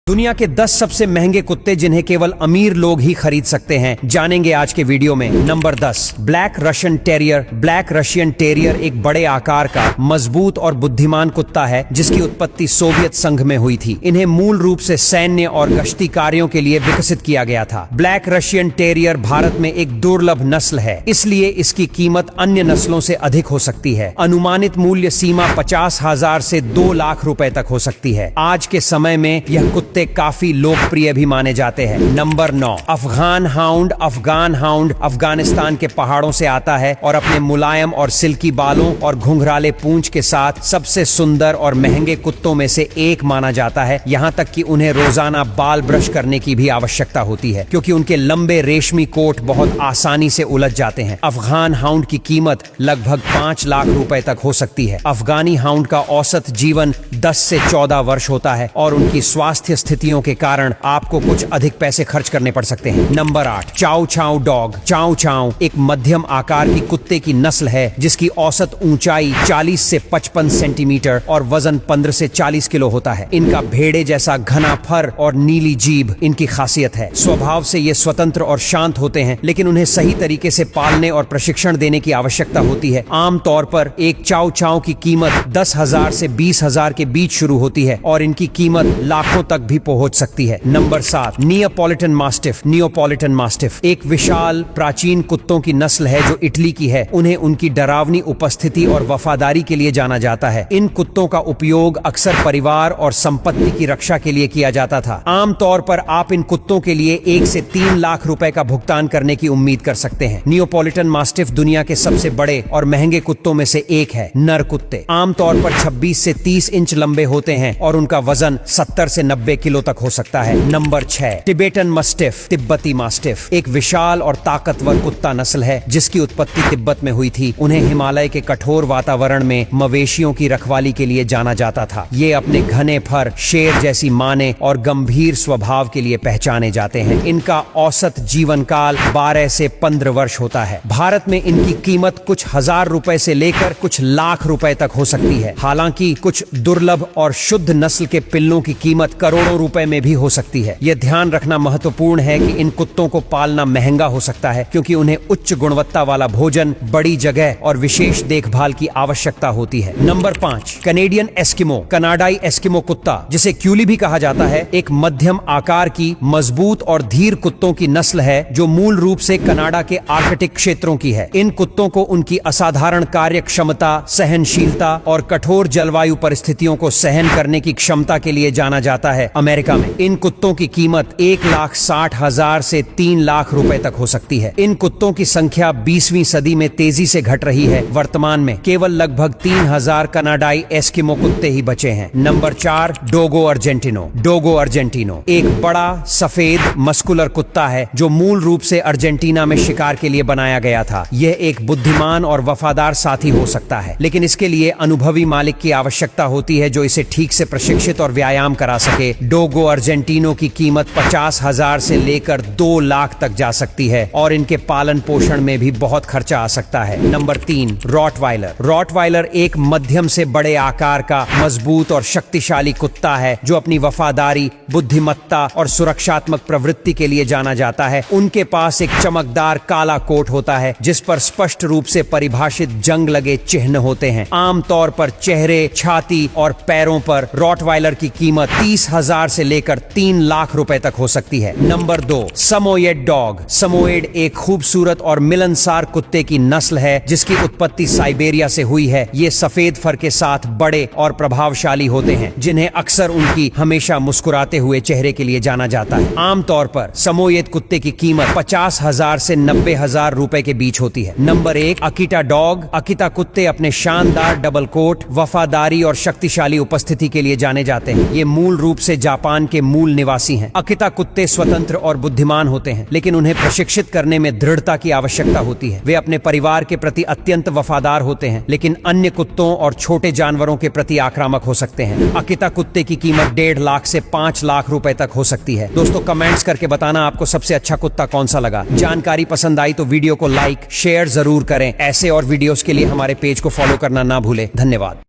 दुनिया के 10 सबसे महंगे कुत्ते जिन्हें केवल अमीर लोग ही खरीद सकते हैं, जानेंगे आज के वीडियो में। Number 10, black Russian terrier. Black Russian terrier एक बड़े आकार का मजबूत और बुद्धिमान कुत्ता है जिसकी उत्पत्ति सोवियत संघ में हुई थी। इन्हें मूल रूप से सैन्य और गश्ती कार्यों के लिए विकसित किया गया था। ब्लैक रशियन टेरियर भारत में एक दुर्लभ नस्ल है, इसलिए इसकी कीमत अन्य नस्लों से अधिक हो सकती है। अनुमानित मूल्य सीमा 50,000 से 2 लाख रुपए तक हो सकती है। आज के समय में यह कुत्ते काफी लोकप्रिय भी माने जाते हैं। Number 9, Afghan hound. Afghan hound Afghanistan के पहाड़ों से आता है और अपने मुलायम और सिल्की बालों और घुंघराले पूंछ के साथ सबसे सुंदर और महंगे कुत्तों में से एक माना जाता है। यहाँ तक कि उन्हें रोजाना बाल ब्रश करने की भी आवश्यकता होती है क्योंकि उनके लंबे रेशमी कोट बहुत आसानी से उलझ जाते हैं। अफगान हाउंड की कीमत लगभग 5 लाख रुपए तक हो सकती है। अफगानी हाउंड का औसत जीवन 10 से 14 वर्ष होता है और उनकी स्वास्थ्य स्थितियों के कारण आपको कुछ अधिक पैसे खर्च करने पड़ सकते हैं। नंबर 8, चाउ चाउ डॉग। चाउ चाउ एक मध्यम आकार की कुत्ते की नस्ल है जिसकी औसत ऊंचाई 40 से 55 सेंटीमीटर और वजन 15 से 40 किलो होता है। इनका भेड़े जैसा घना फर और नीली जीभ इनकी खासियत है। स्वभाव से ये स्वतंत्र और शांत होते हैं, लेकिन उन्हें सही तरीके से पालने और प्रशिक्षण देने की आवश्यकता होती है। आमतौर पर एक चाउ चाउ की कीमत 10,000 से 20,000 के बीच शुरू होती है और इनकी कीमत लाखों तक भी पहुंच सकती है। Number 7, Neapolitan mastiff. Neapolitan mastiff एक विशाल प्राचीन कुत्तों की नस्ल है जो इटली की है। उन्हें उनकी डरावनी उपस्थिति और वफादारी के लिए जाना जाता है। इन कुत्तों का उपयोग अक्सर परिवार और संपत्ति की रक्षा के लिए किया जाता था। आमतौर पर आप इन कुत्तों के लिए 1 से 3 लाख रुपए का भुगतान करने की उम्मीद कर सकते हैं। नियोपॉलिटन मास्टिफ दुनिया के सबसे बड़े और महंगे कुत्तों में से एक है। नर कुत्ते आमतौर पर 26 से 30 इंच लंबे होते हैं और उनका वजन 70 से 90 किलो तक हो सकता है। Number 6, Tibetan mastiff. तिब्बती मास्टिफ एक विशाल और ताकतवर कुत्ता नस्ल है जिसकी उत्पत्ति तिब्बत में हुई थी। उन्हें हिमालय के कठोर वातावरण में मवेशियों की रखवाली के लिए जाना जाता था। ये अपने घने फर, शेर जैसी माने और गंभीर स्वभाव के लिए पहचाने जाते हैं। इनका औसत जीवन काल 12 से 15 वर्ष होता है। भारत में इनकी कीमत कुछ हजार रुपए से लेकर कुछ लाख रुपए तक हो सकती है। हालांकि कुछ दुर्लभ और शुद्ध नस्ल के पिल्लों की कीमत करोड़ों रुपए में भी हो सकती है। यह ध्यान रखना महत्वपूर्ण है कि इन कुत्तों को पालना महंगा हो सकता है क्योंकि उन्हें उच्च गुणवत्ता वाला भोजन, बड़ी जगह और विशेष देखभाल की आवश्यकता होती है। Number 5, Canadian Eskimo. कनाडाई एस्किमो कुत्ता, जिसे क्यूली भी कहा जाता है, एक मध्यम आकार की मजबूत और धीर कुत्तों की नस्ल है जो मूल रूप से कनाडा के आर्कटिक क्षेत्रों की है। इन कुत्तों को उनकी असाधारण कार्य क्षमता, सहनशीलता और कठोर जलवायु परिस्थितियों को सहन करने की क्षमता के लिए जाना जाता है। अमेरिका में इन कुत्तों की कीमत 1,60,000 से 3 लाख रुपए तक हो सकती है। इन कुत्तों की संख्या 20वीं सदी में तेजी से घट रही है। वर्तमान में केवल लगभग 3,000 कनाडाई एस्किमो कुत्ते ही बचे हैं। Number 4, Dogo Argentino. Dogo Argentino एक बड़ा सफेद मस्कुलर कुत्ता है जो मूल रूप से अर्जेंटीना में शिकार के लिए बनाया गया था। यह एक बुद्धिमान और वफादार साथी हो सकता है, लेकिन इसके लिए अनुभवी मालिक की आवश्यकता होती है जो इसे ठीक से प्रशिक्षित और व्यायाम करा सके। डोगो अर्जेंटिनो की कीमत 50,000 से लेकर 2 लाख तक जा सकती है और इनके पालन पोषण में भी बहुत खर्चा आ सकता है। Number 3, Rottweiler. रॉटवाइलर एक मध्यम से बड़े आकार का मजबूत और शक्तिशाली कुत्ता है जो अपनी वफादारी, बुद्धिमत्ता और सुरक्षात्मक प्रवृत्ति के लिए जाना जाता है। उनके पास एक चमकदार काला कोट होता है जिस पर स्पष्ट रूप से परिभाषित जंग लगे चिन्ह होते हैं। आमतौर पर चेहरे, छाती और पैरों पर रॉटवाइलर की कीमत 30,000 से लेकर 3 लाख रुपए तक हो सकती है। Number 2, समोयेड dog. समोयेड एक खूबसूरत और मिलनसार कुत्ते की नस्ल है जिसकी उत्पत्ति साइबेरिया से हुई है। ये सफेद फर के साथ बड़े और प्रभावशाली होते हैं जिन्हें अक्सर उनकी हमेशा मुस्कुराते हुए चेहरे के लिए जाना जाता है। आमतौर पर समोयेड कुत्ते की कीमत 50,000 से 90,000 रुपए के बीच होती है। Number 1, Akita dog. अकीता कुत्ते अपने शानदार डबल कोट, वफादारी और शक्तिशाली उपस्थिति के लिए जाने जाते हैं। ये मूल रूप से जापान के मूल निवासी हैं। अकीता कुत्ते स्वतंत्र और बुद्धिमान होते हैं, लेकिन उन्हें प्रशिक्षित करने में दृढ़ता की आवश्यकता होती है। वे अपने परिवार के प्रति अत्यंत वफादार होते हैं, लेकिन अन्य कुत्तों और छोटे जानवरों के प्रति आक्रामक हो सकते हैं। अकीता कुत्ते की कीमत 1.5 लाख से 5 लाख रुपए तक हो सकती है। दोस्तों, कमेंट्स करके बताना आपको सबसे अच्छा कुत्ता कौन सा लगा। जानकारी पसंद आई तो वीडियो को लाइक, शेयर जरूर करें। ऐसे और वीडियोस के लिए हमारे पेज को फॉलो करना ना भूलें। धन्यवाद।